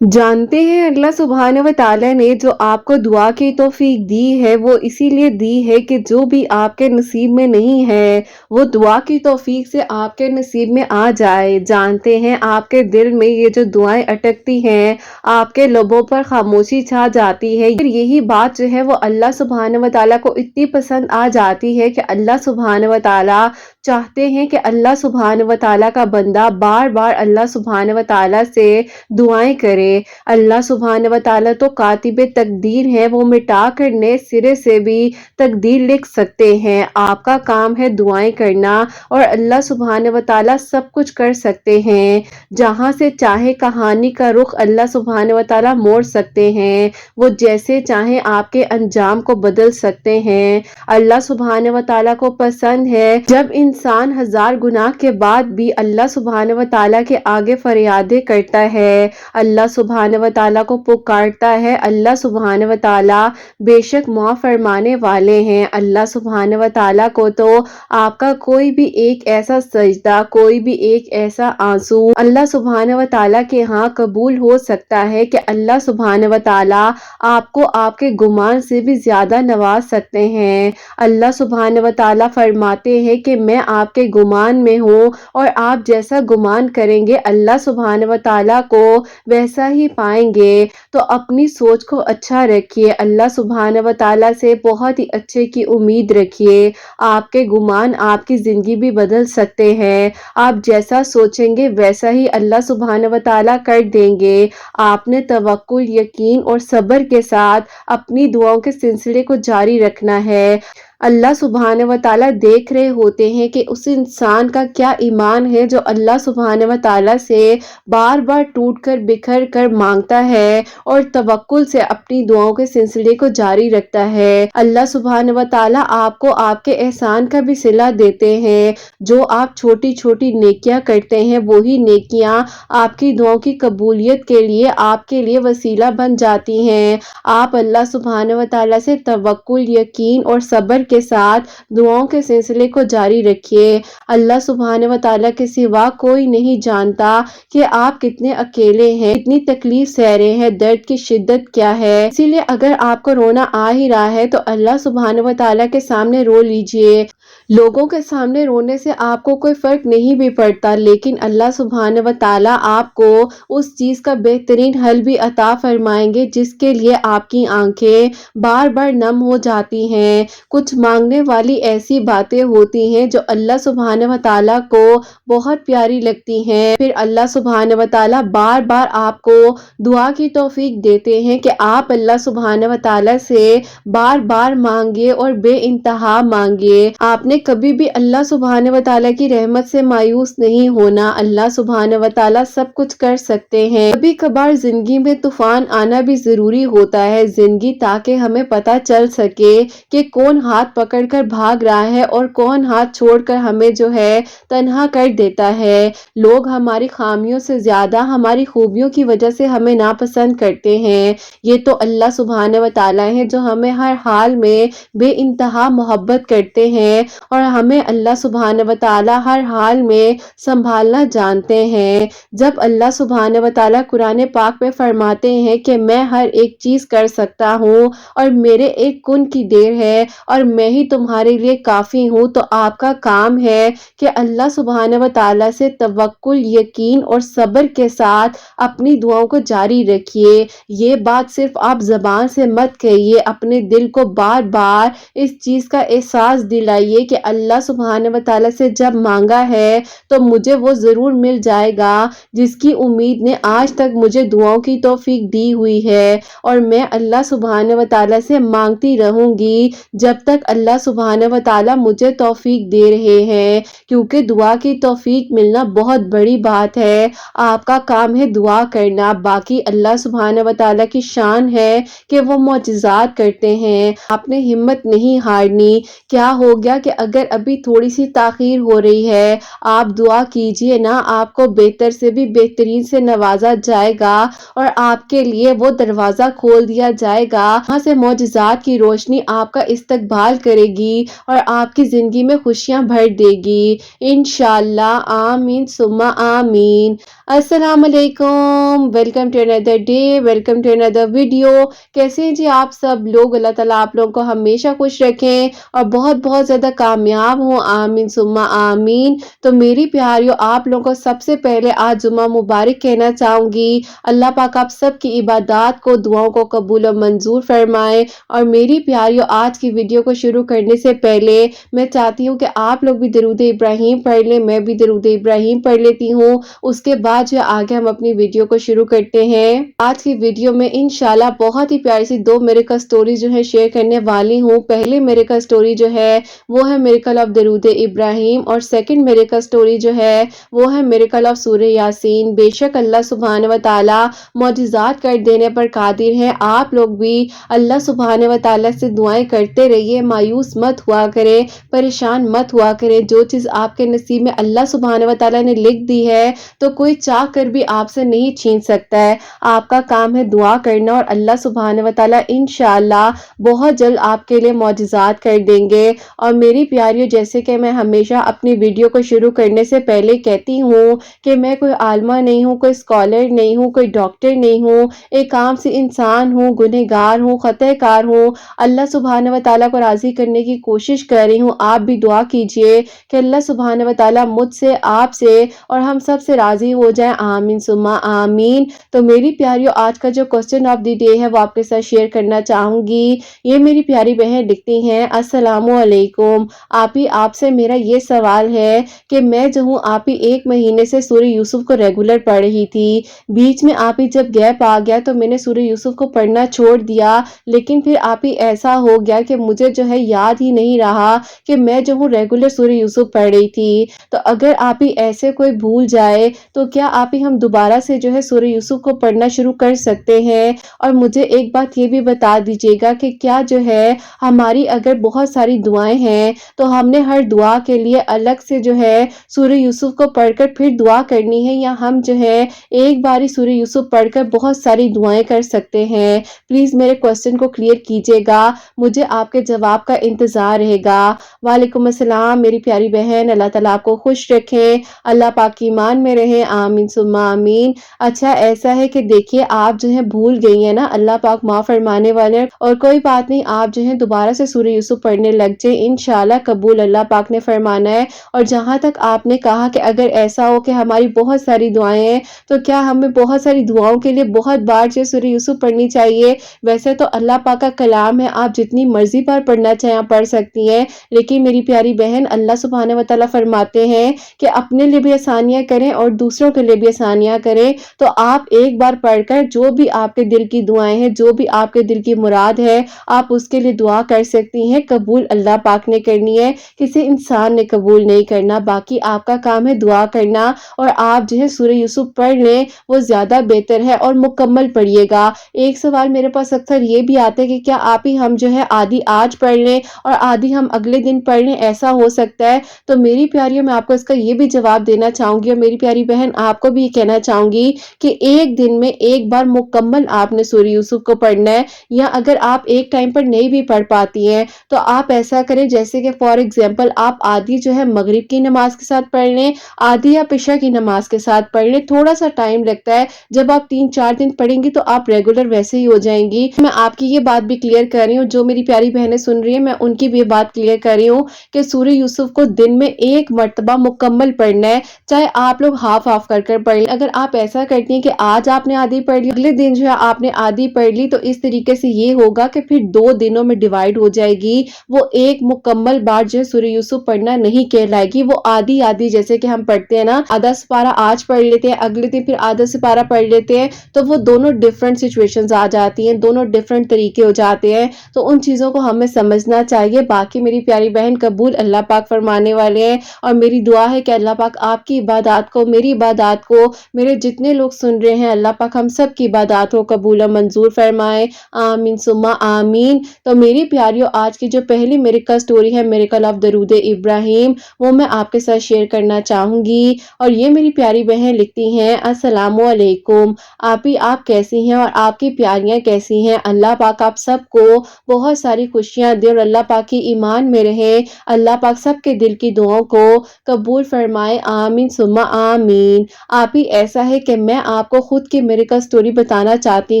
जानते हैं अल्लाह सुब्हानहू व तआला ने जो आपको दुआ की तौफीक दी है वो इसीलिए दी है कि जो भी आपके नसीब में नहीं है वो दुआ की तौफीक से आपके नसीब में आ जाए। जानते हैं आपके दिल में ये जो दुआएं अटकती हैं, आपके लबों पर खामोशी छा जाती है, फिर यही बात जो है वो अल्लाह सुब्हानहू व तआला को इतनी पसंद आ जाती है कि अल्लाह सुब्हानहू व तआला चाहते हैं कि अल्लाह सुब्हानहू व तआला का बंदा बार बार अल्लाह सुब्हानहू व तआला से दुआएं करे। अल्लाह सुब्हानहू व तआला तो कातिबे तकदीर है, वो मिटा कर नए सिरे से भी तकदीर लिख सकते हैं। आपका काम है दुआएं करना और अल्लाह सुब्हानहू व तआला सब कुछ कर सकते हैं। जहां से चाहे कहानी का रुख अल्लाह सुब्हानहू व तआला मोड़ सकते हैं, वो जैसे चाहे आपके अंजाम को बदल सकते हैं। अल्लाह सुब्हानहू व तआला को पसंद है जब इंसान हजार गुनाह के बाद भी अल्लाह सुब्हानहू व तआला के आगे फरियादें करता है, अल्लाह सुब्हानहू व तआला को पुकारता है। अल्लाह सुब्हानहू व तआला बेशक माफ फरमाने वाले हैं। अल्लाह सुब्हानहू व तआला को तो आपका कोई भी एक ऐसा सजदा, कोई भी एक ऐसा आंसू अल्लाह सुब्हानहू व तआला के यहाँ कबूल हो सकता है कि अल्लाह सुब्हानहू व तआला आपको आपके गुमान से भी ज्यादा नवाज सकते हैं। अल्लाह सुब्हानहू व तआला फरमाते हैं कि मैं आपके गुमान में हूँ और आप जैसा गुमान करेंगे अल्लाह सुब्हानहू व तआला को वैसा ही पाएंगे। तो अपनी सोच को अच्छा रखिए, अल्लाह सुब्हानहू व तआला से बहुत ही अच्छे की उम्मीद रखिए। आपके गुमान आपकी जिंदगी भी बदल सकते हैं। आप जैसा सोचेंगे वैसा ही अल्लाह सुब्हानहू व तआला कर देंगे। आपने तवक्कुल, यकीन और सब्र के साथ अपनी दुआओं के सिलसिले को जारी रखना है। अल्लाह सुब्हानहू व तआला देख रहे होते हैं कि उस इंसान का क्या ईमान है जो अल्लाह सुब्हानहू व तआला से बार बार टूट कर बिखर कर मांगता है और तवक्कुल से अपनी दुआओं के सिलसिले को जारी रखता है। अल्लाह सुब्हानहू व तआला आपको आपके एहसान का भी सिला देते हैं। जो आप छोटी छोटी नेकियां करते हैं वही नेकियां आपकी दुआओं की कबूलियत के लिए आपके लिए वसीला बन जाती हैं। आप अल्लाह सुब्हानहू व तआला से तवक्कुल, यकीन और सब्र के साथ दुआओं के सिलसिले को जारी रखिए। अल्लाह सुब्हानहू व तआला के सिवा कोई नहीं जानता कि आप कितने अकेले हैं, कितनी तकलीफ सह रहे हैं, दर्द की शिद्दत क्या है। इसीलिए अगर आपको रोना आ ही रहा है तो अल्लाह सुब्हानहू व तआला के सामने रो लीजिए। लोगों के सामने रोने से आपको कोई फर्क नहीं भी पड़ता, लेकिन अल्लाह सुब्हानहू व तआला आपको उस चीज का बेहतरीन हल भी अता फरमाएंगे जिसके लिए आपकी आंखें बार बार नम हो जाती हैं। कुछ मांगने वाली ऐसी बातें होती हैं जो अल्लाह सुब्हानहू व तआला को बहुत प्यारी लगती हैं। फिर अल्लाह सुब्हानहू व तआला बार बार आपको दुआ की तौफीक देते हैं कि आप अल्लाह सुब्हानहू व तआला से बार बार मांगिए और बेइंतहा मांगिए। आपने कभी भी अल्लाह सुब्हानहू व तआला की रहमत से मायूस नहीं होना। अल्लाह सुब्हानहू व तआला सब कुछ कर सकते हैं। कभी कभार जिंदगी में तूफान आना भी जरूरी होता है जिंदगी, ताकि हमें पता चल सके कि कौन हाथ पकड़कर भाग रहा है और कौन हाथ छोड़कर हमें जो है तन्हा कर देता है। लोग हमारी खामियों से ज्यादा हमारी खूबियों की वजह से हमें नापसंद करते हैं। ये तो अल्लाह सुब्हानहू व तआला है जो हमें हर हाल में बेइंतहा मोहब्बत करते हैं और हमें अल्लाह सुब्हानहू व तआला हर हाल में संभालना जानते हैं। जब अल्लाह सुब्हानहू व तआला कुरान पाक में फरमाते हैं कि मैं हर एक चीज कर सकता हूँ और मेरे एक कुन की देर है और मैं ही तुम्हारे लिए काफी हूँ, तो आपका काम है कि अल्लाह सुब्हानहू व तआला से तवक्कुल, यकीन और सब्र के साथ अपनी दुआओं को जारी रखिए। ये बात सिर्फ आप जबान से मत कहिए, अपने दिल को बार बार इस चीज का एहसास दिलाइए कि अल्लाह सुब्हानहू व तआला से जब मांगा है तो मुझे वो जरूर मिल जाएगा जिसकी उम्मीद ने आज तक मुझे दुआओं की तौफीक दी हुई है। और मैं अल्लाह सुब्हानहू व तआला से मांगती रहूंगी जब तक अल्लाह सुब्हानहू व तआला मुझे तौफीक दे रहे हैं, क्योंकि दुआ की तौफीक मिलना बहुत बड़ी बात है। आपका काम है दुआ करना, बाकी अल्लाह सुब्हानहू व तआला की शान है कि वो मोजज़ात करते हैं। आपने हिम्मत नहीं हारनी। क्या हो गया कि अगर अभी थोड़ी सी ताखीर हो रही है, आप दुआ कीजिए ना, आपको बेहतर से भी बेहतरीन से नवाजा जाएगा और आपके लिए वो दरवाजा खोल दिया जाएगा वहां से मोजज़ात की रोशनी आपका इस्तकबाल करेगी और आपकी जिंदगी में खुशियां भर देगी इंशाअल्लाह। आमीन सुम्मा आमीन। अस्सलाम वालेकुम, welcome to another day, welcome to another video. कैसे हैं जी आप सब लोग? अल्लाह ताला आप लोगों को हमेशा खुश रखें और बहुत बहुत ज़्यादा कामयाब हों, आमीन सुम्मा आमीन। तो मेरी प्यारियों, आप लोगों को सबसे पहले आज जुम्मा मुबारक कहना चाहूँगी। अल्लाह पाक आप सब की इबादत को, दुआओं को कबूल और मंजूर फरमाए। और मेरी प्यारियों, आज की वीडियो को शुरू करने से पहले मैं चाहती हूँ कि आप लोग भी दरूद इब्राहिम पढ़ लें, मैं भी दरूद इब्राहिम पढ़ लेती हूँ। उसके बाद जो आगे हम अपनी वीडियो को शुरू करते हैं। आज की वीडियो में इंशाल्लाह बहुत ही प्यारी सी 2 मिरेकल स्टोरी जो है शेयर करने वाली हूँ। पहली मिरेकल स्टोरी जो है वो है मिरेकल ऑफ दरूद इब्राहिम, और सेकंड मिरेकल स्टोरी जो है वो है मिरेकल ऑफ सूरह यासीन। बेशक अल्लाह सुब्हान व तआला मौजिज़ात कर देने पर कादिर है। आप लोग भी अल्लाह सुब्हान व तआला से दुआएं करते रहिए, मायूस मत हुआ करें, परेशान मत हुआ करें। जो चीज़ आपके नसीब में अल्लाह सुब्हान व तआला ने लिख दी है तो कोई चाह कर भी आपसे नहीं छीन सकता है। आपका काम है दुआ करना, और अल्लाह सुब्हान व तआला इंशाअल्लाह बहुत जल्द आपके लिए मौजिज़ात कर देंगे। और मेरी प्यारियों, जैसे कि मैं हमेशा अपनी वीडियो को शुरू करने से पहले कहती हूँ कि मैं कोई आलिमा नहीं हूँ, कोई स्कॉलर नहीं हूँ, कोई डॉक्टर नहीं हूँ, एक आम सी इंसान हूँ, गुनहगार हूँ, खतःकार हूँ। अल्लाह सुब्हान व तआला को राज़ी करने की कोशिश कर रही हूँ। आप भी दुआ कीजिए कि अल्लाह सुब्हान व तआला मुझसे, आपसे और हम सब से राज़ी हो जाए, आमीन सुम्मा आमीन। तो मेरी प्यारियों, आज का जो क्वेश्चन ऑफ द डे है वो आपके साथ शेयर करना चाहूँगी। ये मेरी प्यारी बहन लिखती हैं, अस्सलामु अलैकुम। आप ही आपसे मेरा ये सवाल है कि मैं जो हूँ आप ही 1 महीने से सूरह यूसुफ को रेगुलर पढ़ रही थी। बीच में आप ही जब गैप आ गया तो मैंने सूरह यूसुफ को पढ़ना छोड़ दिया, लेकिन फिर आप ही ऐसा हो गया कि मुझे जो है याद ही नहीं रहा कि मैं जो हूँ रेगुलर सूरह यूसुफ पढ़ रही थी। तो अगर आप ही ऐसे कोई भूल जाए तो क्या आप ही हम दोबारा से जो है सूरह यूसुफ को पढ़ना शुरू कर सकते हैं? और मुझे एक बात ये भी बता दीजिएगा कि क्या जो है हमारी अगर बहुत सारी दुआएं हैं तो हमने हर दुआ के लिए अलग से जो है सूरह यूसुफ को पढ़कर फिर दुआ करनी है, या हम जो है एक बार ही सूरह यूसुफ पढ़कर बहुत सारी दुआएं कर सकते हैं? प्लीज़ मेरे क्वेश्चन को क्लियर कीजिएगा, मुझे आपके जवाब का इंतज़ार रहेगा। वालेकुम अस्सलाम मेरी प्यारी बहन, अल्लाह ताला आपको खुश रखें, अल्लाह पाक की ईमान में रहें, आमीन सुम्मा आमीन। अच्छा ऐसा है कि देखिए आप जो है भूल गई हैं ना, अल्लाह पाक माफ़ फरमाने वाले हैं, और कोई बात नहीं, आप जो है दोबारा से सूरह यूसुफ पढ़ने लग जाए, इंशाल्लाह कबूल अल्लाह पाक ने फरमाना है। और जहाँ तक आपने कहा कि अगर ऐसा हो कि हमारी बहुत सारी दुआएं हैं तो क्या हमें बहुत सारी दुआओं के लिए बहुत बार जो सूरह यूसुफ पढ़नी चाहिए? वैसे तो अल्लाह पाक का कलाम है, आप जितनी मर्जी बार पढ़ना चाहें आप पढ़ सकती हैं, लेकिन मेरी प्यारी बहन अल्लाह सुब्हान व तआला फरमाते हैं कि अपने लिए भी आसानियां करें और दूसरों के लिए भी आसानियां करें। तो आप एक बार पढ़कर जो भी आपके दिल की दुआएं हैं, जो भी आपके दिल की मुराद है, आप उसके लिए दुआ कर सकती हैं। कबूल अल्लाह पाक ने करनी है, किसी इंसान ने कबूल नहीं करना। बाकी आपका काम है दुआ करना, और आप जो है सूरह यूसुफ पढ़ लें, वो ज़्यादा बेहतर है, और मुकम्मल पढ़िएगा। एक सवाल मेरे पास अक्सर ये भी आता है कि क्या आप ही हम जो है आधी आज पढ़ लें और आधी हम अगले दिन पढ़ लें, ऐसा हो सकता है? तो मेरी प्यारियों, मैं आपको इसका ये भी जवाब देना चाहूँगी, और मेरी प्यारी बहन आपको भी ये कहना चाहूँगी कि एक दिन में एक बार मुकम्मल आपने सूरह यूसुफ को पढ़ना है। या अगर आप एक टाइम पर नहीं भी पढ़ पाती हैं तो आप ऐसा करें, जैसे कि फॉर एग्जांपल आप आधी जो है मगरिब की नमाज के साथ पढ़ लें, आधी आप इशा की नमाज के साथ पढ़ लें। थोड़ा सा टाइम लगता है, जब आप 3-4 दिन पढ़ेंगी तो आप रेगुलर वैसे ही हो जाएंगी। मैं आपकी ये बात भी क्लियर कर रही हूँ, जो मेरी प्यारी बहनें सुन रही है मैं उनकी भी ये बात क्लियर कर रही हूँ कि सूरह यूसुफ को दिन में एक मर्तबा मुकम्मल पढ़ना है, चाहे आप लोग हाफ हाफ कर कर पढ़ लें। अगर आप ऐसा करती हैं कि आज आपने आधी पढ़ ली, अगले दिन जो है आपने आधी पढ़ ली, तो इस तरीके से ये होगा कि फिर 2 दिनों में डिवाइड हो जाएगी। वो एक मुकम्मल बार जो है सूरह यूसुफ पढ़ना नहीं कहलाएगी, वो आधी आधी, जैसे कि हम पढ़ते हैं ना, आधा सिपारा आज पढ़ लेते हैं, अगले दिन फिर आधा सिपारा पढ़ लेते हैं, तो वो दोनों डिफरेंट सिचुएशंस आ जाती हैं, दोनों डिफरेंट तरीके हो जाते हैं। तो उन चीज़ों को हमें समझना चाहिए। बाकी मेरी प्यारी बहन कबूल अल्लाह पाक फरमाने वाले हैं, और मेरी दुआ है कि अल्लाह पाक आपकी इबादत को, मेरी इबादत को, मेरे जितने लोग सुन रहे हैं, अल्लाह पाक हम सब की इबादत को कबूल और मंजूर फरमाए, आमीन सुम्मा आमीन। तो मेरी प्यारियों, आज की जो पहली मिरेकल स्टोरी है, मिरेकल ऑफ दरूद इब्राहिम, वो मैं आपके साथ शेयर करना चाहूँगी। और ये मेरी प्यारी बहन लिखती हैं, अस्सलामु अलैकुम। आप कैसी हैं और आपकी प्यारियाँ कैसी हैं? अल्लाह पाक आप सबको बहुत सारी खुशियाँ दे और अल्लाह पाक की ईमान में रहे। अल्लाह पाक सबके दिल की दुआओं को कबूल फरमाए, आमीन सुम्मा आमीन। आप ही ऐसा है कि मैं आपको खुद की मिरेकल स्टोरी बताना चाहती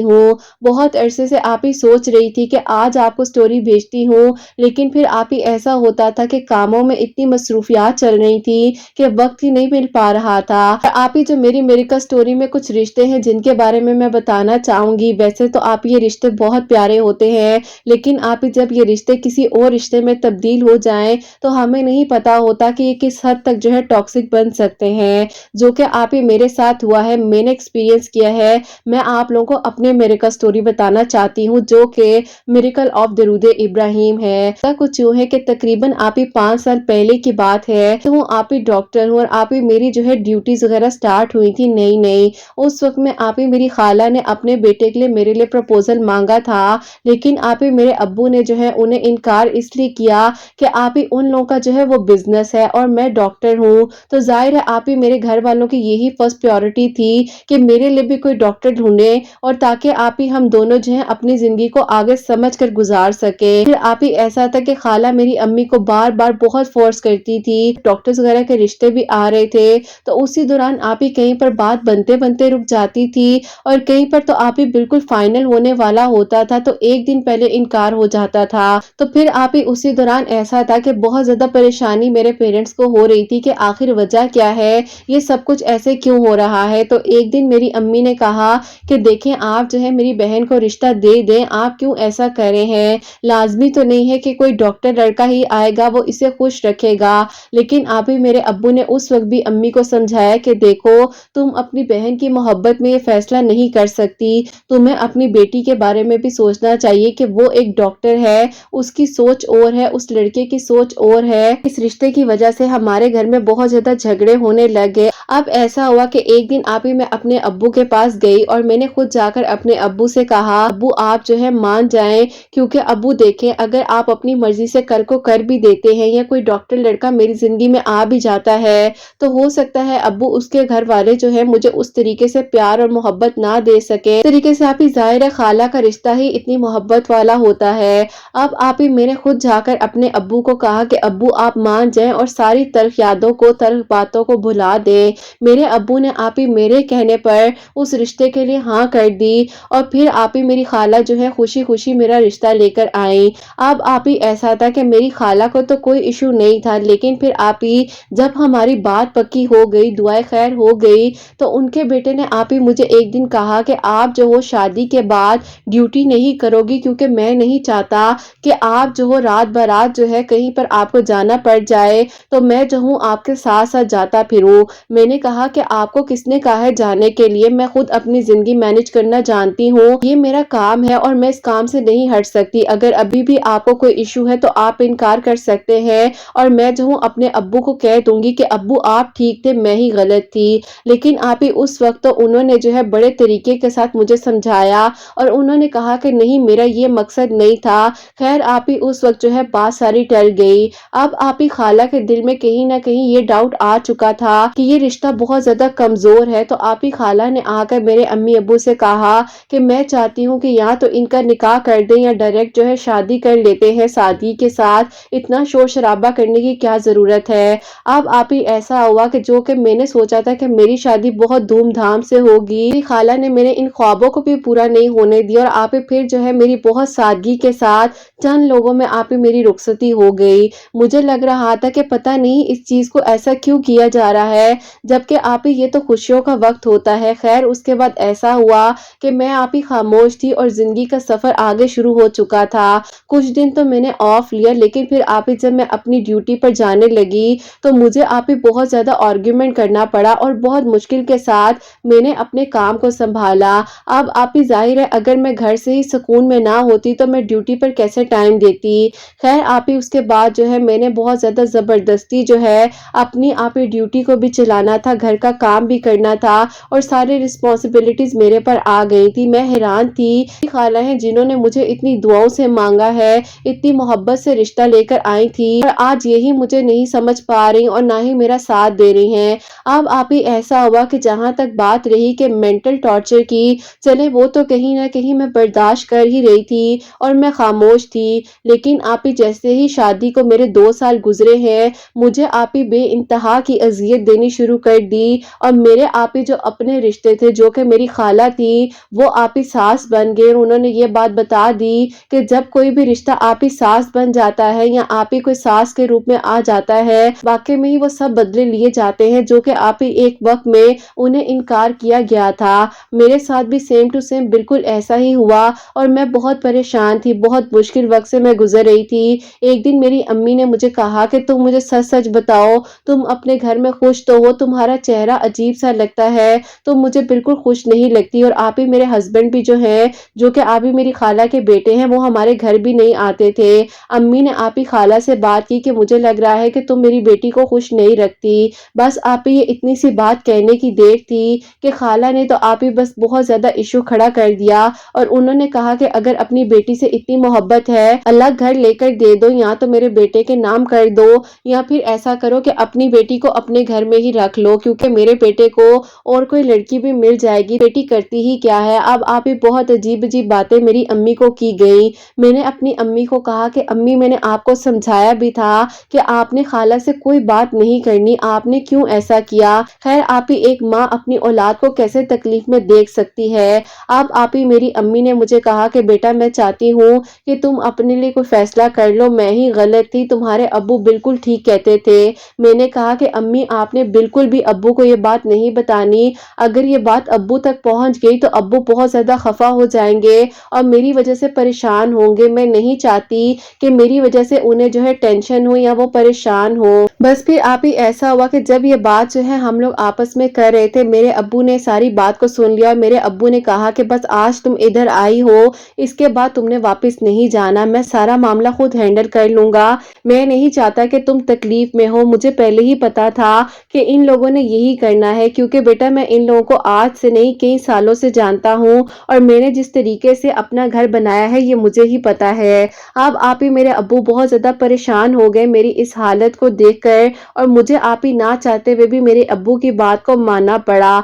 हूँ। बहुत अरसे से आप ही सोच रही थी कि आज आपको स्टोरी भेजती हूँ, लेकिन फिर आप ही ऐसा होता था कि कामों में इतनी मसरूफियात चल रही थी कि वक्त ही नहीं मिल पा रहा था। और आप ही जो मेरी मिरेकल स्टोरी में कुछ रिश्ते हैं जिनके बारे में मैं बताना चाहूंगी। वैसे तो आप ये रिश्ते बहुत प्यारे होते हैं, लेकिन आप ही जब ये रिश्ते किसी और रिश्ते में तब्दील हो जाएं तो हमें नहीं पता होता कि ये किस हद तक जो है टॉक्सिक बन सकते हैं, जो कि आप ही मेरे साथ हुआ है, मैंने एक्सपीरियंस किया है। मैं आप लोगों को अपने मिरेकल स्टोरी बताना चाहती हूँ, जो कि मिरेकल ऑफ दरूद इब्राहिम है। ऐसा कुछ यूं है कि तकरीबन आप ही 5 साल पहले की बात है कि हूँ आप ही डॉक्टर हूँ और आप ही मेरी जो है ड्यूटीज वगैरह स्टार्ट हुई थी नई नई। उस वक्त में आप ही मेरी खाला ने अपने बेटे के लिए मेरे लिए प्रपोजल मांगा था, लेकिन आप ही मेरे अब्बू ने जो है उन्हें इनकार इसलिए किया कि आप ही उन लोगों का जो है वो बिजनेस है और मैं डॉक्टर हूँ। तो जाहिर है आप ही मेरे घर वालों की यही फर्स्ट प्रायोरिटी थी कि मेरे लिए भी कोई डॉक्टर ढूंढे, और ताकि आप ही हम दोनों जो है अपनी जिंदगी को आगे समझ कर गुजार सके। फिर आप ही ऐसा था कि खाला मेरी अम्मी को बार बार बहुत फोर्स करती थी, डॉक्टर्स वगैरह के रिश्ते भी आ रहे थे, तो उसी दौरान आप ही कहीं पर बात बनते बनते रुक जाती थी और कहीं पर तो आप ही बिल्कुल फाइनल होने वाला होता था तो एक दिन पहले इनकार हो जाता था। तो फिर आप ही उसी दौरान ऐसा था कि बहुत ज्यादा परेशानी मेरे पेरेंट्स को हो रही थी कि आखिर वजह क्या है, ये सब कुछ ऐसे क्यों हो रहा है। तो एक दिन मेरी अम्मी ने कहा कि देखें आप जो है मेरी बहन को रिश्ता दे दें, आप क्यों ऐसा कर रहे हैं, लाजमी तो नहीं है कि कोई डॉक्टर लड़का ही आएगा वो इसे खुश रखेगा। लेकिन आप ही मेरे अब्बू ने उस वक्त भी अम्मी को समझाया कि देखो तुम अपनी बहन की मोहब्बत में ये फैसला नहीं कर सकती, तुम्हें अपनी बेटी के बारे में भी सोचना चाहिए कि वो एक डॉक्टर है, उसकी सोच और है, उस लड़के की सोच और है। इस रिश्ते की वजह से हमारे घर में बहुत ज्यादा झगड़े होने लगे। अब ऐसा हुआ कि एक दिन आप ही मैं अपने अब्बू के पास गई और मैंने खुद जाकर अपने अब्बू से कहा अब्बू आप जो है मान जाएं, क्योंकि अब्बू देखें अगर आप अपनी मर्जी से कल को कर भी देते हैं या कोई डॉक्टर लड़का मेरी जिंदगी में आ भी जाता है तो हो सकता है अब्बू उसके घर वाले जो है मुझे उस तरीके से प्यार और मोहब्बत ना दे सके। तरीके से आप ही जाहिर है खाला का रिश्ता ही इतनी मोहब्बत वाला होता है। अब आप ही मैंने खुद जाकर अपने अब्बू को कहा कि अब्बू आप मान जाएं और सारी तल्ख यादों को तल्ख बातों को भुला दें। मेरे अब्बू ने आप ही मेरे कहने पर उस रिश्ते के लिए हाँ कर दी और फिर आप ही मेरी खाला जो है खुशी खुशी मेरा रिश्ता लेकर आई। अब आप ही ऐसा था कि मेरी खाला को तो कोई इशू नहीं था, लेकिन फिर आप ही जब हमारी बात पक्की हो गई, दुआएं खैर हो गई, तो उनके बेटे ने आप ही मुझे एक दिन कहा कि आप जो हो शादी के बाद ड्यूटी नहीं करोगी, क्योंकि मैं नहीं चाहता कि आप जो हो रात बरात जो है कहीं पर आपको जाना पड़ जाए तो मैं जो हूँ आपके साथ साथ जाता फिरूं। मैंने कहा कि आपको किसने कहा है जाने के लिए, मैं खुद अपनी जिंदगी मैनेज करना जानती हूँ, ये मेरा काम है और मैं इस काम से नहीं हट सकती। अगर अभी भी आपको कोई इशू है तो आप इनकार कर सकते हैं और मैं जो हूँ अपने अब्बू को कह दूंगी कि अब्बू आप ठीक थे मैं ही गलत थी। लेकिन आप ही उस वक्त तो उन्होंने जो है बड़े तरीके के साथ मुझे समझाया और उन्होंने कहा कि नहीं मेरा ये मकसद नहीं था। खैर आप ही उस वक्त जो है बात सारी टल गई। अब आप ही खाला के दिल में कहीं ना कहीं ये डाउट आ चुका था कि ये रिश्ता बहुत ज्यादा कमजोर है। तो आप ही खाला ने आकर मेरे अम्मी अब्बू से कहा कि मैं चाहती हूँ कि या तो इनका निकाह कर दें या डायरेक्ट जो है शादी कर लेते हैं सादगी के साथ, इतना शोर शराबा करने की क्या जरूरत है। अब आप ही ऐसा हुआ कि जो कि मैंने सोचा था कि मेरी शादी बहुत धूमधाम से होगी, मेरी खाला ने मेरे इन ख्वाबों को भी पूरा नहीं होने दिया और आप ही फिर जो है मेरी बहुत सादगी के साथ चंद लोगों में आप ही मेरी रुखसती हो गई। मुझे लग रहा था कि पता नहीं इस चीज को ऐसा क्यों किया जा रहा है, जबकि आप ही ये तो खुशियों का वक्त होता है। खैर उसके बाद ऐसा हुआ कि मैं आप ही खामोश थी और जिंदगी का सफर आगे शुरू हो चुका था। कुछ दिन तो मैंने ऑफ लिया, लेकिन फिर आप ही जब मैं अपनी ड्यूटी पर जाने लगी तो मुझे आप ही बहुत ज्यादा आर्ग्यूमेंट करना पड़ा और बहुत मुश्किल के साथ मैंने अपने काम को संभाला। अब आप ही जाहिर है अगर मैं घर से ही सुकून में ना होती तो मैं ड्यूटी पर कैसे टाइम देती। खैर आप ही उसके बाद जो है मैंने बहुत ज्यादा जबरदस्ती जो है अपनी आप ही ड्यूटी को भी चलाना था, घर का काम भी करना था और सारी रिस्पॉन्सिबिलिटीज मेरे पर आ गई थी। मैं हैरान थी खाला है जिन्होंने मुझे इतनी दुआओं से मांगा है, इतनी मोहब्बत से रिश्ता लेकर आई थी और आज यही मुझे नहीं समझ पा रही और ना ही मेरा साथ दे रही हैं। अब आप ही ऐसा हुआ कि जहां तक बात रही कि मेंटल टॉर्चर की, चले वो तो कहीं ना कहीं मैं बर्दाश्त कर ही रही थी और मैं खामोश थी। लेकिन आप ही जैसे ही शादी को मेरे 2 साल गुजरे हैं मुझे आप ही बे इंतहा की अजियत देनी शुरू कर दी اور میرے آپ ہی جو اپنے رشتے تھے جو کہ میری خالہ تھی وہ آپ ہی ساس بن گئے، اور انہوں نے یہ بات بتا دی کہ جب کوئی بھی رشتہ آپ ہی ساس بن جاتا ہے یا آپ ہی کوئی ساس کے روپ میں آ جاتا ہے، واقعی میں ہی وہ سب بدلے لیے جاتے ہیں جو کہ آپ ہی ایک وقت میں انہیں انکار کیا گیا تھا۔ میرے ساتھ بھی سیم ٹو سیم بالکل ایسا ہی ہوا، اور میں بہت پریشان تھی، بہت مشکل وقت سے میں گزر رہی تھی۔ ایک دن میری امی نے مجھے کہا کہ تم مجھے سچ سچ بتاؤ، تم اپنے گھر میں خوش تو ہو؟ تمہارا چہرہ عجیب سا لگتا ہے، تم مجھے بالکل خوش نہیں لگتی، اور آپ ہی میرے ہسبینڈ بھی جو ہیں، جو کہ آپ ہی میری خالہ کے بیٹے ہیں، وہ ہمارے گھر بھی نہیں آتے تھے۔ امی نے آپ ہی خالہ سے بات کی کہ مجھے لگ رہا ہے کہ تم میری بیٹی کو خوش نہیں رکھتی۔ بس آپ ہی یہ اتنی سی بات کہنے کی دیر تھی کہ خالہ نے تو آپ ہی بس بہت زیادہ ایشو کھڑا کر دیا، اور انہوں نے کہا کہ اگر اپنی بیٹی سے اتنی محبت ہے، الگ گھر لے کر دے دو، یا تو میرے بیٹے کے نام کر دو، یا پھر ایسا کرو کہ اپنی بیٹی کو اپنے گھر میں ہی رکھ لو، کیونکہ میرے بیٹے کو اور کوئی لڑکی بھی مل جائے گی، بیٹی کرتی ہی کیا ہے۔ اب آپ ہی بہت عجیب عجیب باتیں میری امی کو کی گئی۔ میں نے اپنی امی کو کہا کہ امی میں نے آپ کو سمجھایا بھی تھا کہ آپ نے خالہ سے کوئی بات نہیں کرنی، آپ نے کیوں ایسا کیا؟ خیر آپ ہی ایک ماں اپنی اولاد کو کیسے تکلیف میں دیکھ سکتی ہے؟ اب آپ ہی میری امی نے مجھے کہا کہ بیٹا میں چاہتی ہوں کہ تم اپنے لیے کوئی فیصلہ کر لو، میں ہی غلط تھی، تمہارے ابو بالکل ٹھیک کہتے تھے۔ میں نے کہا کہ امی آپ نے بالکل بھی ابو کو یہ بات نہیں بتانی، اگر یہ بات ابو تک پہنچ گئی تو ابو بہت زیادہ خفا ہو جائیں گے اور میری وجہ سے پریشان ہوں گے، میں نہیں چاہتی کہ میری وجہ سے انہیں جو ہے ٹینشن ہو یا وہ پریشان ہو۔ بس پھر آپ ہی ایسا ہوا کہ جب یہ بات جو ہے ہم لوگ آپس میں کر رہے تھے، میرے ابو نے ساری بات کو سن لیا، اور میرے ابو نے کہا کہ بس آج تم ادھر آئی ہو، اس کے بعد تم نے واپس نہیں جانا، میں سارا معاملہ خود ہینڈل کر لوں گا، میں نہیں چاہتا کہ تم تکلیف میں ہو، مجھے پہلے ہی پتا تھا کہ ان لوگوں نے یہی کرنا ہے، کیونکہ بیٹا میں ان لوگوں کو آج سے نہیں کئی سالوں سے جانتا ہوں، اور میں نے جس طریقے سے اپنا گھر بنایا ہے یہ مجھے ہی پتا ہے۔ اب آپ ہی میرے ابو بہت زیادہ پریشان ہو گئے میری اس حالت کو دیکھ کر، اور مجھے آپ ہی نہ چاہتے ہوئے بھی میرے ابو کی بات کو ماننا پڑا۔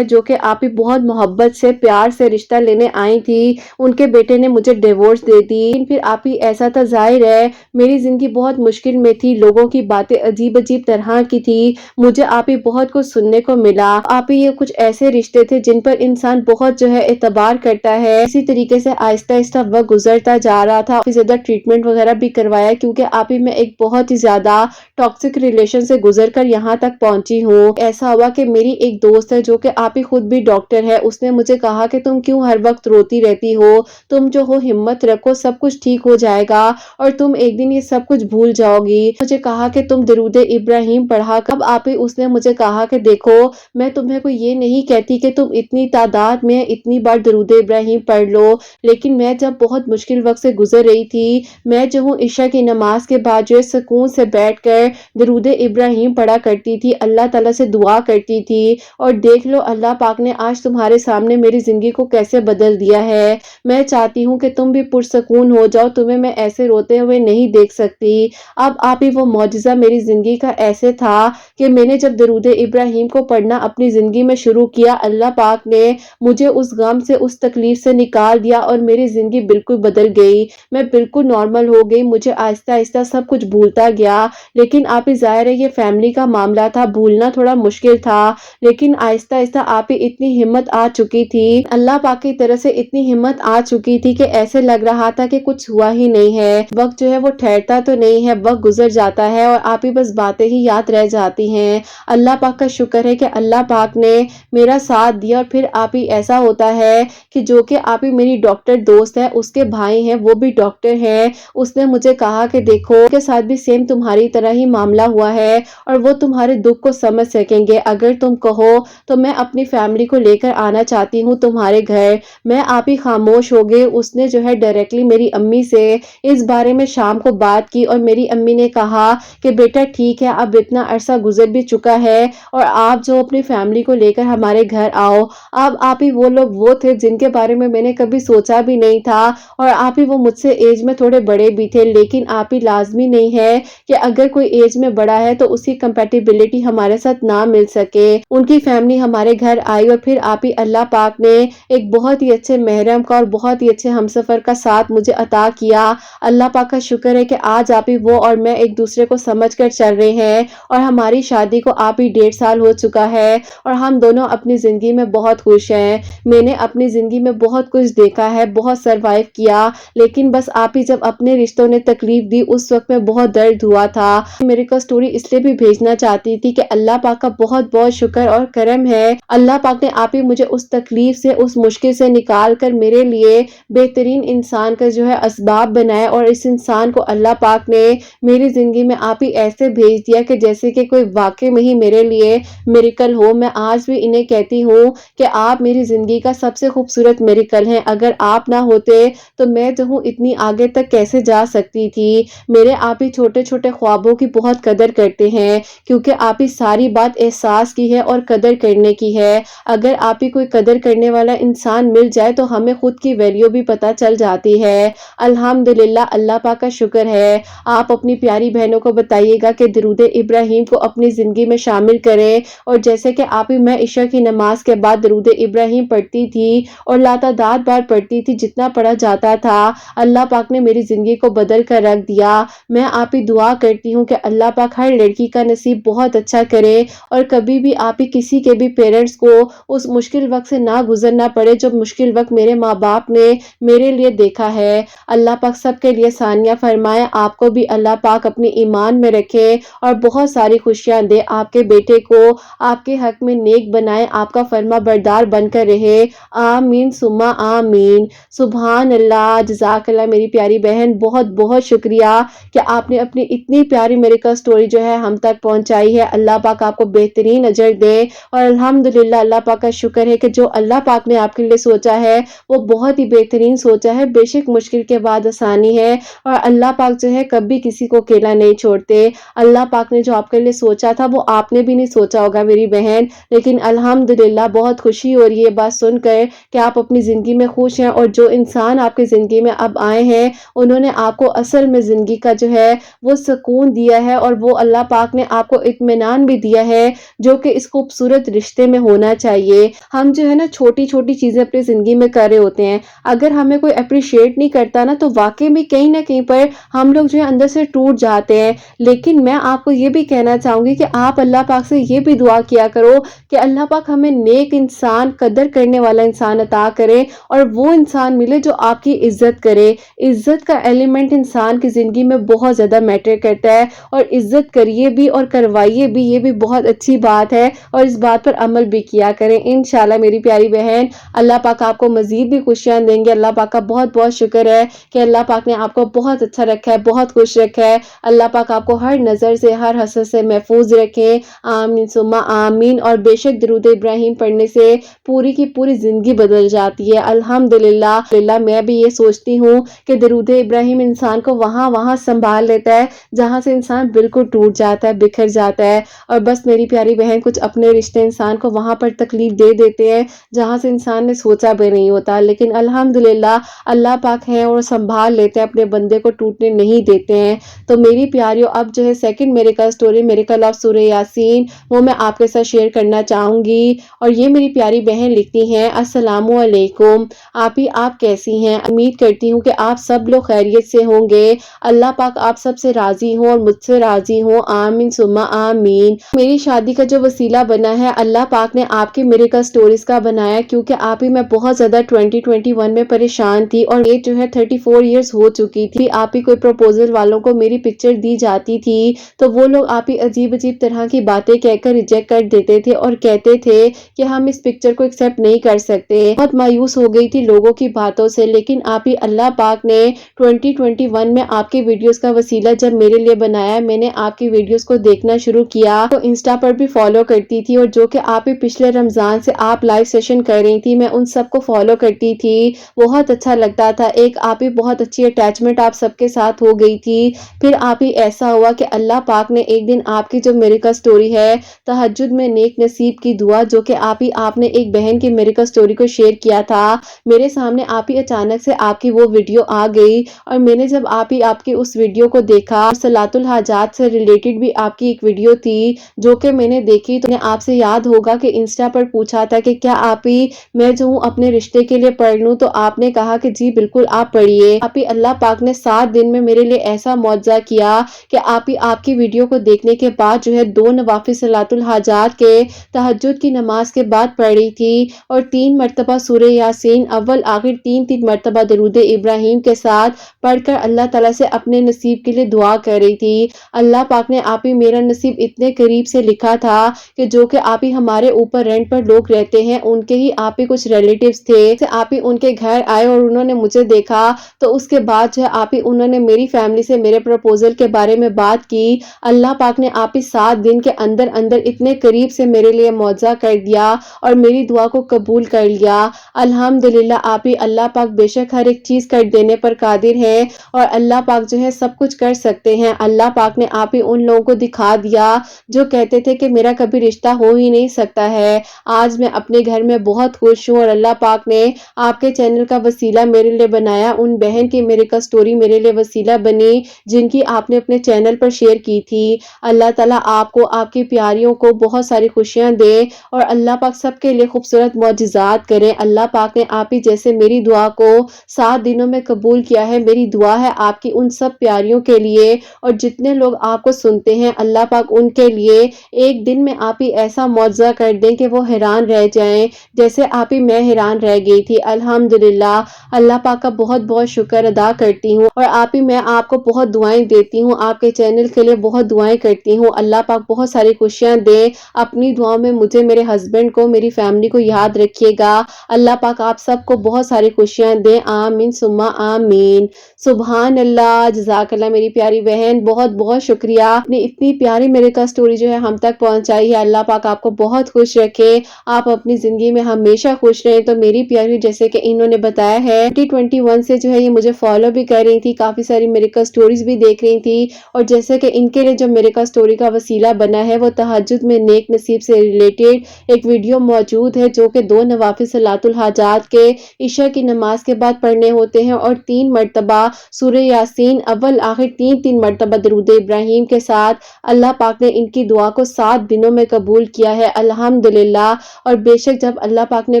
جو کہ آپ ہی بہت محبت سے پیار سے رشتہ لینے آئی تھی، ان کے بیٹے نے مجھے ڈیورس دے دی۔ پھر آپ ہی ایسا تھا، ظاہر ہے میری زندگی بہت مشکل میں تھی، لوگوں کی باتیں عجیب عجیب طرح کی تھی، مجھے آپ ہی بہت کچھ سننے کو ملا۔ آپ ہی یہ کچھ ایسے رشتے تھے جن پر انسان بہت جو ہے اعتبار کرتا ہے، اسی طریقے سے آہستہ آہستہ وقت گزرتا جا رہا تھا، زیادہ ٹریٹمنٹ وغیرہ بھی کروایا، کیونکہ آپ ہی میں ایک بہت ہی زیادہ ٹاکسک ریلیشن سے گزر کر یہاں تک پہنچی ہوں۔ ایسا ہوا کہ میری ایک دوست ہے جو کہ آپ ہی خود بھی ڈاکٹر ہے، اس نے مجھے کہا کہ تم کیوں ہر وقت روتی رہتی ہو، تم جو ہو ہمت رکھو، سب کچھ ٹھیک ہو جائے گا اور تم ایک دن یہ سب کچھ بھول جاؤ گی۔ مجھے کہا کہ تم درود ابراہیم پڑھا کر۔ اب آپ ہی اس نے مجھے کہا کہ دیکھو میں تمہیں کوئی یہ نہیں کہتی کہ تم اتنی تعداد میں اتنی بار درود ابراہیم پڑھ لو، لیکن میں جب بہت مشکل وقت سے گزر رہی تھی، میں جو ہوں عشاء کی نماز کے بعد جو سکون سے بیٹھ کر درود ابراہیم پڑھا کرتی تھی، اللہ تعالیٰ سے دعا کرتی تھی، اور دیکھ لو اللہ پاک نے آج تمہارے سامنے میری زندگی کو کیسے بدل دیا ہے۔ میں چاہتی ہوں کہ تم بھی پرسکون ہو جاؤ، تمہیں میں ایسے روتے ہوئے نہیں دیکھ سکتی۔ اب آپ ہی وہ معجزہ میری زندگی کا ایسے تھا کہ میں نے جب درود ابراہیم کو پڑھنا اپنی زندگی میں شروع کیا، اللہ پاک نے مجھے اس غم سے، اس تکلیف سے نکال دیا، اور میری زندگی بالکل بدل گئی، میں بالکل نارمل ہو گئی، مجھے آہستہ آہستہ سب کچھ بھولتا گیا۔ لیکن آپ ہی ظاہر ہے یہ فیملی کا معاملہ تھا، بھولنا تھوڑا مشکل تھا، لیکن آہستہ آہستہ آپ ہی اتنی ہمت آ چکی تھی، اللہ پاک کی طرف سے اتنی ہمت آ چکی تھی کہ ایسے لگ رہا تھا کہ کچھ ہوا ہی نہیں ہے۔ وقت جو ہے وہ ٹھہرتا تو نہیں ہے، وقت گزر جاتا ہے اور آپ ہی بس باتیں ہی یاد رہ جاتی ہیں۔ اللہ پاک کا شکر ہے کہ اللہ پاک نے میرا ساتھ دیا، اور پھر آپ ہی ایسا ہوتا ہے کہ جو کہ آپ ہی میری ڈاکٹر دوست ہے، اس کے بھائی ہیں وہ بھی ڈاکٹر ہیں، اس نے مجھے کہا کہ دیکھو کے ساتھ بھی سیم تمہاری طرح ہی معاملہ ہوا ہے، اور وہ تمہارے دکھ کو سمجھ سکیں گے، اگر تم کہو تو میں اپنی فیملی کو لے کر آنا چاہتی ہوں تمہارے گھر۔ میں آپ ہی خاموش ہو گئی، اس نے جو ہے ڈائریکٹلی میری امی سے اس بارے میں شام کو بات کی، اور میری امی نے کہا کہ بیٹا ٹھیک ہے، اب اتنا عرصہ گزر بھی چکا ہے اور آپ جو اپنی فیملی کو لے کر ہمارے گھر آؤ۔ اب آپ ہی وہ لوگ وہ تھے جن کے بارے میں نے کبھی سوچا بھی نہیں تھا، اور آپ ہی وہ مجھ سے ایج میں تھوڑے بڑے بھی تھے، لیکن آپ ہی لازمی نہیں ہے کہ اگر کوئی ایج میں بڑا ہے تو اس کی کمپیٹیبلٹی ہمارے ساتھ نہ مل سکے۔ ان کی فیملی ہمارے گھر آئی، اور پھر آپ ہی اللہ پاک نے ایک بہت ہی اچھے محرم کا اور بہت ہی اچھے ہمسفر کا ساتھ مجھے عطا کیا۔ اللہ پاک کا شکر ہے کہ آج آپ ہی وہ اور میں ایک دوسرے کو سمجھ کر چل رہے ہیں، اور ہماری شادی کو آپ ہی 1.5 سال سال ہو چکا ہے اور ہم دونوں اپنی زندگی میں بہت خوش ہیں۔ میں نے اپنی زندگی میں بہت کچھ دیکھا ہے، بہت سروائیو کیا، لیکن بس آپ ہی جب اپنے رشتوں نے تکلیف دی اس وقت میں بہت درد ہوا تھا۔ میریکل سٹوری اس لیے بھی بھیجنا چاہتی تھی کہ اللہ پاک کا بہت بہت شکر اور کرم ہے، اللہ پاک نے آپ ہی مجھے اس تکلیف سے، اس مشکل سے نکال کر میرے لیے بہترین انسان کا جو ہے اسباب بنایا، اور اس انسان کو اللہ پاک نے میری زندگی میں آپ ہی ایسے بھیج دیا کہ جیسے کہ کوئی واقع میں ہی میرے لیے میریکل ہو۔ میں آج بھی انہیں کہتی ہوں کہ آپ میری زندگی کا سب سے خوبصورت میریکل ہیں، اگر آپ نہ ہوتے تو میں جو ہوں اتنی آگے تک کیسے جا سکتی تھی۔ میرے آپ ہی چھوٹے چھوٹے خوابوں کی بہت قدر کرتے ہیں، کیونکہ آپ ہی ساری بات احساس کی ہے اور قدر کرنے کی ہے۔ اگر آپ ہی کوئی قدر کرنے والا انسان مل جائے تو ہمیں خود کی ویلیو بھی پتہ چل جاتی ہے۔ الحمدللہ، اللہ پاک کا شکر ہے۔ آپ اپنی پیاری بہنوں کو بتائیے گا کہ درود ابراہیم کو اپنی زندگی میں شامل کریں، اور جیسے کہ آپ ہی میں عشاء کی نماز کے بعد درود ابراہیم پڑھتی تھی اور لاتعداد بار پڑھتی تھی، جتنا پڑھا جاتا تھا اللہ پاک نے میری زندگی کو بدل کر رکھ دیا۔ میں آپ ہی دعا کرتی ہوں کہ اللہ پاک ہر لڑکی کا نصیب بہت اچھا کرے، اور کبھی بھی آپ ہی کسی کے بھی پیرنٹس کو اس مشکل وقت سے نہ گزرنا پڑے جو مشکل وقت میرے ماں باپ نے میرے لیے دیکھا ہے۔ اللہ پاک سب کے لیے ثانیہ فرمائے، آپ کو بھی اللہ پاک اپنی ایمان میں رکھے اور بہت ساری خوشیاں دے، آپ کے بیٹے کو آپ کے حق میں نیک بنائے، آپ کا فرما بردار بن کر رہے، آمین ثم آمین۔ سبحان اللہ، جزاک اللہ میری پیاری بہن، بہت بہت شکریہ کہ آپ نے اپنی اتنی پیاری میریکل سٹوری جو ہے ہم تک پہنچائی ہے۔ اللہ پاک آپ کو بہترین اجر دے، اور الحمدللہ اللہ پاک کا شکر ہے کہ جو اللہ پاک نے آپ کے لیے سوچا ہے وہ بہت ہی بہترین سوچا ہے۔ بے شک مشکل کے بعد آسانی ہے، اور اللہ پاک جو ہے کبھی کسی کو اکیلا نہیں چھوڑتے۔ اللہ پاک نے جو آپ کے لیے سوچا تھا وہ آپ نے بھی نہیں سوچا ہوگا میری بہن، لیکن الحمدللہ بہت خوشی ہو رہی ہے بات سن کر کہ آپ اپنی زندگی میں خوش ہیں، اور جو انسان آپ کی زندگی میں اب آئے ہیں انہوں نے آپ کو اصل میں زندگی کا جو ہے وہ سکون دیا ہے، اور وہ اللہ پاک نے آپ کو اطمینان بھی دیا ہے جو کہ اس خوبصورت رشتے میں ہونا چاہیے۔ ہم جو ہے نا چھوٹی چھوٹی چیزیں اپنی زندگی میں کر رہے ہوتے ہیں، اگر ہمیں کوئی اپریشیٹ نہیں کرتا نا تو واقعی میں کہیں نہ کہیں پر ہم لوگ جو ہے اندر سے ٹوٹ جاتے ہیں۔ لیکن میں آپ کو یہ بھی کہنا چاہوں گی کہ آپ اللہ پاک سے یہ بھی دعا کیا کرو کہ اللہ پاک ہمیں نیک انسان، قدر کرنے والا انسان عطا کرے، اور وہ انسان ملے جو آپ کی عزت کرے۔ عزت کا ایلیمنٹ انسان کی زندگی میں بہت زیادہ میٹر کرتا ہے، اور عزت کریے بھی اور کروائیے بھی، یہ بھی بہت اچھی بات ہے، اور اس بات پر عمل بھی کیا کریں انشاءاللہ میری پیاری بہن۔ اللہ پاک آپ کو مزید بھی خوشیاں دیں گے۔ اللہ پاک کا بہت بہت شکر ہے کہ اللہ پاک نے آپ کو بہت اچھا رکھا ہے، بہت خوش رکھا ہے۔ اللہ پاک آپ کو ہر نظر سے، ہر حسد سے محفوظ رکھے، آمین ثم آمین۔ اور بے شک درود ابراہیم پڑھنے سے پوری کی پوری زندگی بدل جاتی ہے الحمدللہ۔ میں بھی یہ سوچتی ہوں کہ درود ابراہیم انسان کو وہاں سنبھال لیتا ہے جہاں سے انسان بالکل ٹوٹ جاتا ہے، بکھر جاتا ہے، اور بس میری پیاری بہن کچھ اپنے رشتے انسان کو وہاں پر تکلیف دے دیتے ہیں جہاں سے انسان نے سوچا بھی نہیں ہوتا، لیکن الحمدللہ اللہ پاک ہے اور سنبھال لیتے ہیں، اپنے بندے کو ٹوٹنے نہیں دیتے ہیں۔ تو میری پیاریوں، اب جو ہے second miracle story, miracle of سورہ یاسین، وہ میں آپ کے ساتھ شیئر کرنا چاہوں گی، اور یہ میری پیاری بہن لکھتی ہیں، السلام علیکم آپ کیسی ہیں؟ امید کرتی ہوں کہ آپ سب لوگ خیریت سے ہوں گے، اللہ پاک آپ سب سے راضی ہوں اور مجھ سے راضی ہوں، آمین ثم آمین۔ میری شادی کا جو وسیلہ بنا ہے اللہ پاک نے آپ کی میریکل سٹوریز کا بنایا، کیونکہ آپ ہی میں بہت زیادہ 2021 میں پریشان تھی، اور ایج جو ہے 34 ایئرز ہو چکی تھی۔ آپ ہی کوئی پروپوزل والوں کو میری پکچر دی جاتی تھی تو وہ لوگ آپ ہی عجیب عجیب طرح کی باتیں کہہ کر ریجیکٹ کر دیتے تھے، اور کہتے تھے کہ ہم اس پکچر کو ایکسیپٹ نہیں کر سکتے۔ بہت مایوس ہو گئی تھی لوگوں کی باتوں سے، لیکن آپ ہی اللہ پاک نے 2021 میں آپ کی ویڈیوز کا وسیلہ جب میرے لیے بنایا، میں نے آپ کی ویڈیوز کو دیکھنا شروع کیا، تو انسٹا پر بھی فالو کرتی تھی، اور جو کہ آپ ہی پچھلے رمضان سے آپ لائیو سیشن کر رہی تھی، میں ان سب کو فالو کرتی تھی، بہت اچھا لگتا تھا، ایک آپ ہی بہت اچھی اٹیچمنٹ آپ سب کے ساتھ ہو گئی تھی۔ پھر آپ ہی ایسا ہوا کہ اللہ پاک نے ایک دن آپ کی جو میریکل سٹوری ہے، تہجد میں نیک نصیب کی دعا، جو کہ آپ نے ایک بہن کی میریکل سٹوری کو شیئر کیا تھا، میرے سامنے آپ ہی اچانک سے آپ کی وہ ویڈیو آ گئی، اور میں نے جب آپ کی اس ویڈیو کو دیکھا، صلاۃ الحاجات سے ریلیٹڈ بھی آپ کی ایک ویڈیو تھی جو کہ میں نے دیکھی، تو آپ سے یاد ہوگا کہ انسٹا پر پوچھا تھا کہ کیا آپ ہی میں جو ہوں اپنے رشتے کے لیے پڑھ لوں، تو آپ نے کہا کہ جی بالکل آپ پڑھیے۔ آپ ہی اللہ پاک نے 7 دن میں میرے لیے ایسا معجزہ کیا کہ آپ کی ویڈیو کو دیکھنے کے بعد جو ہے 2 نوافل صلاۃ الحاجات کے تہجد کی نماز کے بعد پڑھی تھی اور 3 مرتبہ سورہ یاسین اول آخر 3 مرتبہ درود ابراہیم کے ساتھ پڑھ کر اللہ تعالیٰ سے اپنے نصیب کے لیے دعا کر رہی تھی۔ اللہ پاک نے آپ ہی میرا نصیب اتنے قریب سے لکھا تھا کہ جو کہ آپ ہی ہمارے اوپر رینٹ پر لوگ رہتے ہیں، ان کے ہی آپ ہی کچھ ریلیٹیوز تھے، آپ ہی ان کے گھر آئے اور انہوں نے مجھے دیکھا، تو اس کے بعد جو ہے آپ ہی انہوں نے میری فیملی سے میرے پروپوزل کے بارے میں بات کی۔ اللہ پاک نے آپ ہی 7 دن کے اندر اندر اتنے قریب سے میرے لیے معجزہ کر دیا اور میری دعا کو قبول کر لیا۔ الحمدللہ آپ ہی اللہ پاک بے شک ہر ایک چیز کر دینے پر قادر ہے اور اللہ پاک جو ہے سب کچھ کر سکتے ہیں۔ اللہ پاک نے آپ ہی ان لوگوں کو دکھا دیا جو کہتے تھے کہ میرا کبھی رشتہ ہو ہی نہیں سکتا ہے۔ آج میں اپنے گھر میں بہت خوش ہوں اور اللہ پاک نے آپ کے چینل کا وسیلہ میرے لیے بنایا۔ ان بہن کی میرے کا سٹوری میرے لیے وسیلہ بنی جن کی آپ نے اپنے چینل پر شیئر کی تھی۔ اللہ تعالیٰ آپ کو، آپ کی پیاریوں کو بہت ساری خوشیاں دے اور اللہ پاک سب کے لیے خوبصورت معجزات کرے۔ اللہ پاک نے آپ ہی جیسے میری دعا کو 7 دنوں میں قبول کیا ہے، میری دعا ہے آپ کی ان سب پیاریوں کے لیے اور جتنے لوگ آپ کو سنتے ہیں، اللہ پاک ان کے لیے ایک دن میں آپ ہی ایسا معجزہ کر دیں کہ وہ حیران رہ جائیں جیسے آپ ہی میں حیران رہ گئی تھی۔ الحمدللہ اللہ پاک کا بہت بہت شکر ادا کرتی ہوں اور آپ ہی میں آپ کو بہت دعائیں دیتی ہوں، آپ کے چینل کے لیے بہت دعائیں کرتی ہوں۔ اللہ پاک بہت ساری خوشیاں دے، اپنی دعاؤں میں مجھے، میرے ہسبینڈ کو، میری فیملی کو یاد رکھیے گا۔ اللہ پاک آپ سب کو بہت ساری خوشیاں دے، آمین ثم آمین۔ سبحان اللہ، جزاک اللہ میری پیاری بہن، بہت بہت شکریہ، آپ نے اتنی پیاری میرے کا سٹوری جو ہے ہم تک پہنچائی ہے۔ اللہ پاک آپ کو بہت خوش رکھے، آپ اپنی زندگی میں ہمیشہ خوش رہیں۔ تو میری پیاری جیسے کہ انہوں نے بتایا ہے 2021 سے جو ہے یہ مجھے فالو بھی کر رہی تھی، کافی ساری میرے کا سٹوریز بھی دیکھ رہی تھی اور جیسے کہ ان کے لیے جو میرے کا سٹوری کا وسیلہ بنا ہے وہ تہجد میں نیک نصیب سے ریلیٹڈ ایک ویڈیو موجود ہے جو کہ 2 نوافل صلاۃ الحاجات کے عشاء کی نماز کے بعد پڑھنے ہوتے ہیں اور 3 مرتبہ سورہ یاسین اول آخر 3 مرتبہ درود ابراہیم کے ساتھ اللہ پاک نے ان کی دعا کو 7 دنوں میں قبول کیا ہے۔ الحمدللہ، اور بے شک جب اللہ پاک نے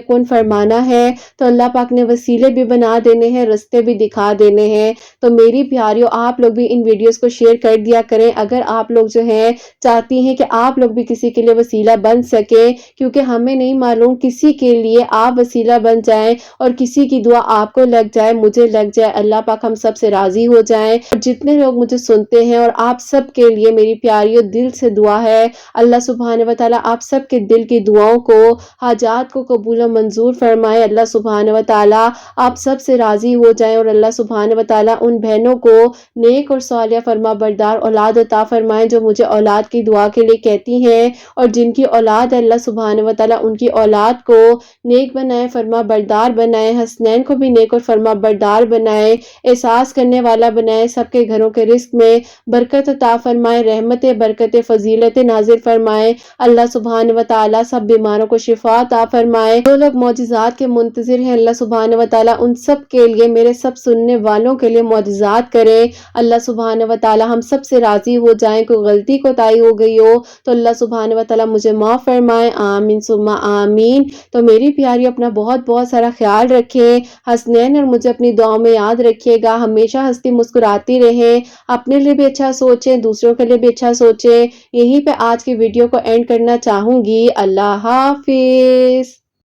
کن فرمانا ہے تو اللہ پاک نے وسیلے بھی بنا دینے ہیں، رستے بھی دکھا دینے ہیں۔ تو میری پیاریوں، آپ لوگ بھی ان ویڈیوز کو شیئر کر دیا کریں اگر آپ لوگ جو ہیں چاہتی ہیں کہ آپ لوگ بھی کسی کے لیے وسیلہ بن سکے، کیونکہ ہمیں نہیں معلوم کسی کے لیے آپ وسیلہ بن جائیں اور کسی کی دعا آپ کو لگ جائے، مجھے لگ جائے، اللہ پاک ہم سب سے راضی ہو جائیں۔ اور جتنے لوگ مجھے سنتے ہیں اور آپ سب کے لیے میری پیاریوں دل سے دعا ہے، اللہ سبحانہ وتعالی آپ سب کے دل کی دعاؤں کو، حاجات کو قبول و منظور فرمائے۔ اللہ سبحانہ وتعالی آپ سب سے راضی ہو جائیں اور اللہ سبحانہ وتعالی ان بہنوں کو نیک اور صالحہ فرما بردار اولاد عطا فرمائیں جو مجھے اولاد کی دعا کے لیے کہتی ہیں اور جن کی اولاد ہے اللہ سبحانہ وتعالی ان کی اولاد کو نیک بنائے، فرما بردار بنائے، حسنین کو بھی نیک اور فرما بردار بنائے، احساس کرنے والا بنائے، سب کے گھروں کے رزق میں برکت عطا فرمائے، رحمت برکت فضیلت نازل فرمائے۔ اللہ سبحانہ وتعالی سب بیماروں کو شفا عطا فرمائے۔ جو لوگ معجزات کے منتظر ہیں اللہ سبحانہ وتعالی ان سب کے لیے، میرے سب سننے والوں کے لیے معجزات کرے۔ اللہ سبحانہ وتعالی ہم سب سے راضی ہو جائیں، کوئی غلطی کوتاہی ہو گئی ہو تو اللہ سبحانہ وتعالی مجھے معاف فرمائے، آمین ثم آمین۔ تو میری پیاری اپنا بہت بہت سارا خیال رکھیں، حسنین اور مجھے اپنی دعاؤں میں یاد رکھیے گا، ہمیشہ ہنستی مسکراتی رہیں، اپنے لیے بھی اچھا سوچیں، دوسروں کے لیے بھی اچھا سوچیں۔ یہیں پہ آج کی ویڈیو کو اینڈ کرنا چاہوں گی۔ اللہ حافظ۔